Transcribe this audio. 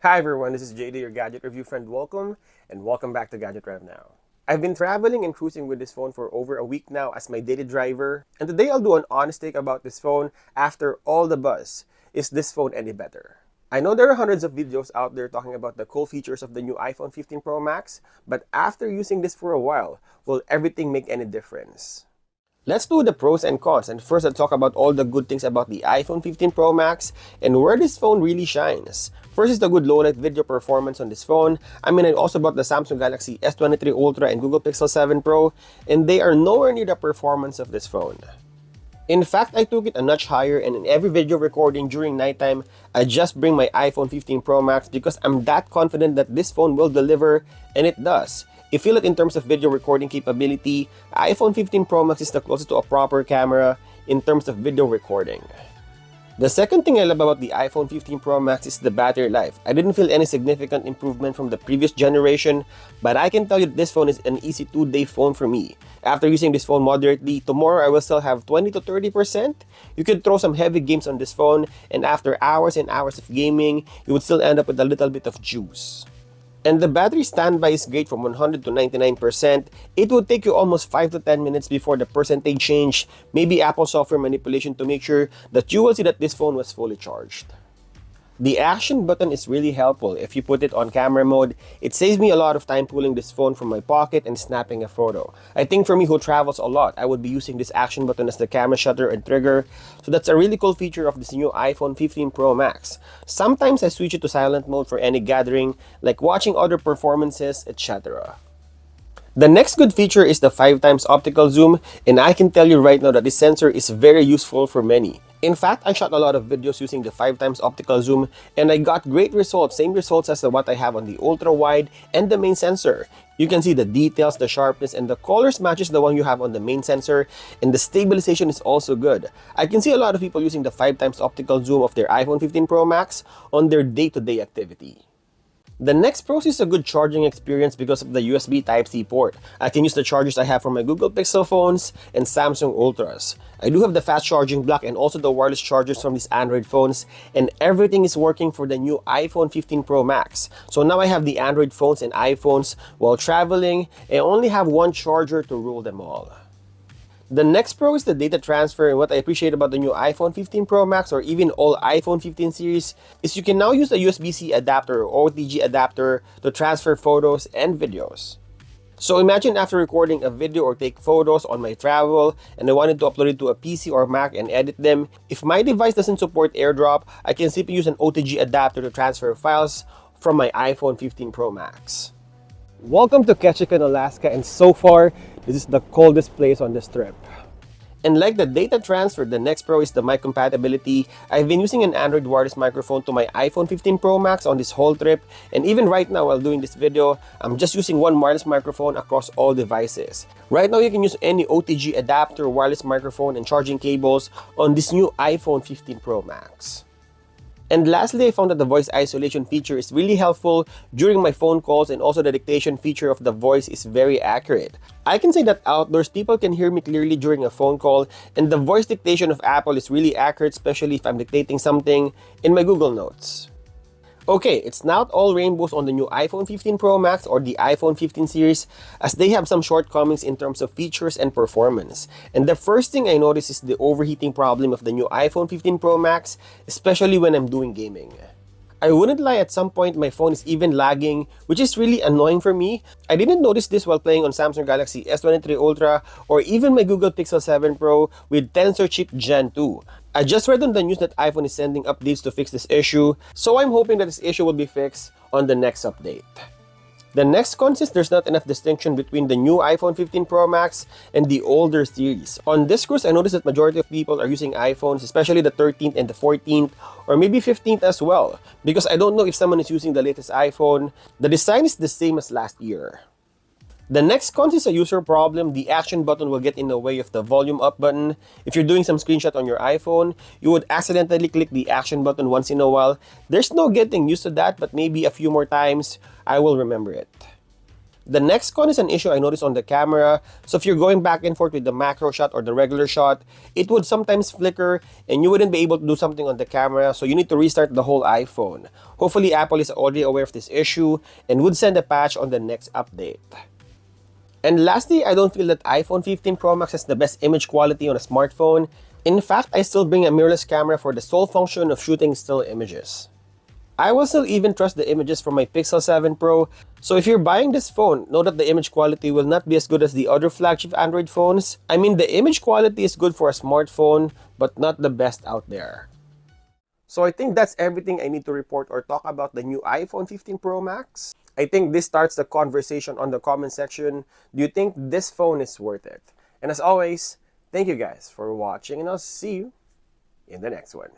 Hi everyone, this is JD, your gadget review friend. Welcome back to Gadget Rev Now. I've been traveling and cruising with this phone for over a week now as my daily driver, and today I'll do an honest take about this phone after all the buzz. Is this phone any better? I know there are hundreds of videos out there talking about the cool features of the new iPhone 15 Pro Max, but after using this for a while, will everything make any difference? Let's do the pros and cons, and first I'll talk about all the good things about the iPhone 15 Pro Max and where this phone really shines. First is the good low-light video performance on this phone. I also bought the Samsung Galaxy S23 Ultra and Google Pixel 7 Pro, and they are nowhere near the performance of this phone. In fact, I took it a notch higher, and in every video recording during nighttime, I just bring my iPhone 15 Pro Max because I'm that confident that this phone will deliver, and it does. If you look in terms of video recording capability, iPhone 15 Pro Max is the closest to a proper camera in terms of video recording. The second thing I love about the iPhone 15 Pro Max is the battery life. I didn't feel any significant improvement from the previous generation, but I can tell you that this phone is an easy 2-day phone for me. After using this phone moderately, tomorrow I will still have 20 to 30%. You could throw some heavy games on this phone, and after hours and hours of gaming, you would still end up with a little bit of juice. And the battery standby is great from 100 to 99%. It would take you almost 5 to 10 minutes before the percentage change, maybe Apple software manipulation to make sure that you will see that this phone was fully charged. The action button is really helpful. If you put it on camera mode, it saves me a lot of time pulling this phone from my pocket and snapping a photo. I think for me who travels a lot, I would be using this action button as the camera shutter and trigger. So that's a really cool feature of this new iPhone 15 Pro Max. Sometimes I switch it to silent mode for any gathering, like watching other performances, etc. The next good feature is the 5 times optical zoom, and I can tell you right now that this sensor is very useful for many. In fact, I shot a lot of videos using the 5 times optical zoom, and I got great results, same results as what I have on the ultra wide and the main sensor. You can see the details, the sharpness, and the colors matches the one you have on the main sensor, and the stabilization is also good. I can see a lot of people using the 5 times optical zoom of their iPhone 15 Pro Max on their day-to-day activity. The next pro is a good charging experience because of the USB Type-C port. I can use the chargers I have for my Google Pixel phones and Samsung Ultras. I do have the fast charging block and also the wireless chargers from these Android phones, and everything is working for the new iPhone 15 Pro Max. So now I have the Android phones and iPhones while traveling, and I only have one charger to rule them all. The next pro is the data transfer, and what I appreciate about the new iPhone 15 Pro Max or even all iPhone 15 series is you can now use a USB-C adapter or OTG adapter to transfer photos and videos. So imagine after recording a video or take photos on my travel and I wanted to upload it to a PC or Mac and edit them. If my device doesn't support AirDrop, I can simply use an OTG adapter to transfer files from my iPhone 15 Pro Max. Welcome to Ketchikan, Alaska, and so far, this is the coldest place on this trip. And like the data transfer, the next pro is the mic compatibility. I've been using an Android wireless microphone to my iPhone 15 Pro Max on this whole trip, and even right now while doing this video, I'm just using one wireless microphone across all devices. Right now you can use any OTG adapter, wireless microphone, and charging cables on this new iPhone 15 Pro Max. And lastly, I found that the voice isolation feature is really helpful during my phone calls, and also the dictation feature of the voice is very accurate. I can say that outdoors, people can hear me clearly during a phone call, and the voice dictation of Apple is really accurate, especially if I'm dictating something in my Google Notes. Okay, it's not all rainbows on the new iPhone 15 Pro Max or the iPhone 15 series, as they have some shortcomings in terms of features and performance. And the first thing I noticed is the overheating problem of the new iPhone 15 Pro Max, especially when I'm doing gaming. I wouldn't lie, at some point my phone is even lagging, which is really annoying for me. I didn't notice this while playing on Samsung Galaxy S23 Ultra or even my Google Pixel 7 Pro with Tensor Chip Gen 2. I just read on the news that iPhone is sending updates to fix this issue, so I'm hoping that this issue will be fixed on the next update. The next con is there's not enough distinction between the new iPhone 15 Pro Max and the older series. On this cruise, I noticed that majority of people are using iPhones, especially the 13th and the 14th, or maybe 15th as well, because I don't know if someone is using the latest iPhone. The design is the same as last year. The next con is a user problem. The action button will get in the way of the volume up button. If you're doing some screenshot on your iPhone, you would accidentally click the action button once in a while. There's no getting used to that, but maybe a few more times, I will remember it. The next con is an issue I noticed on the camera. So if you're going back and forth with the macro shot or the regular shot, it would sometimes flicker and you wouldn't be able to do something on the camera, so you need to restart the whole iPhone. Hopefully Apple is already aware of this issue and would send a patch on the next update. And lastly, I don't feel that iPhone 15 Pro Max has the best image quality on a smartphone. In fact, I still bring a mirrorless camera for the sole function of shooting still images. I will still even trust the images from my Pixel 7 Pro, so if you're buying this phone, know that the image quality will not be as good as the other flagship Android phones. I mean, the image quality is good for a smartphone, but not the best out there. So I think that's everything I need to report or talk about the new iPhone 15 Pro Max. I think this starts the conversation on the comment section. Do you think this phone is worth it? And as always, thank you guys for watching, and I'll see you in the next one.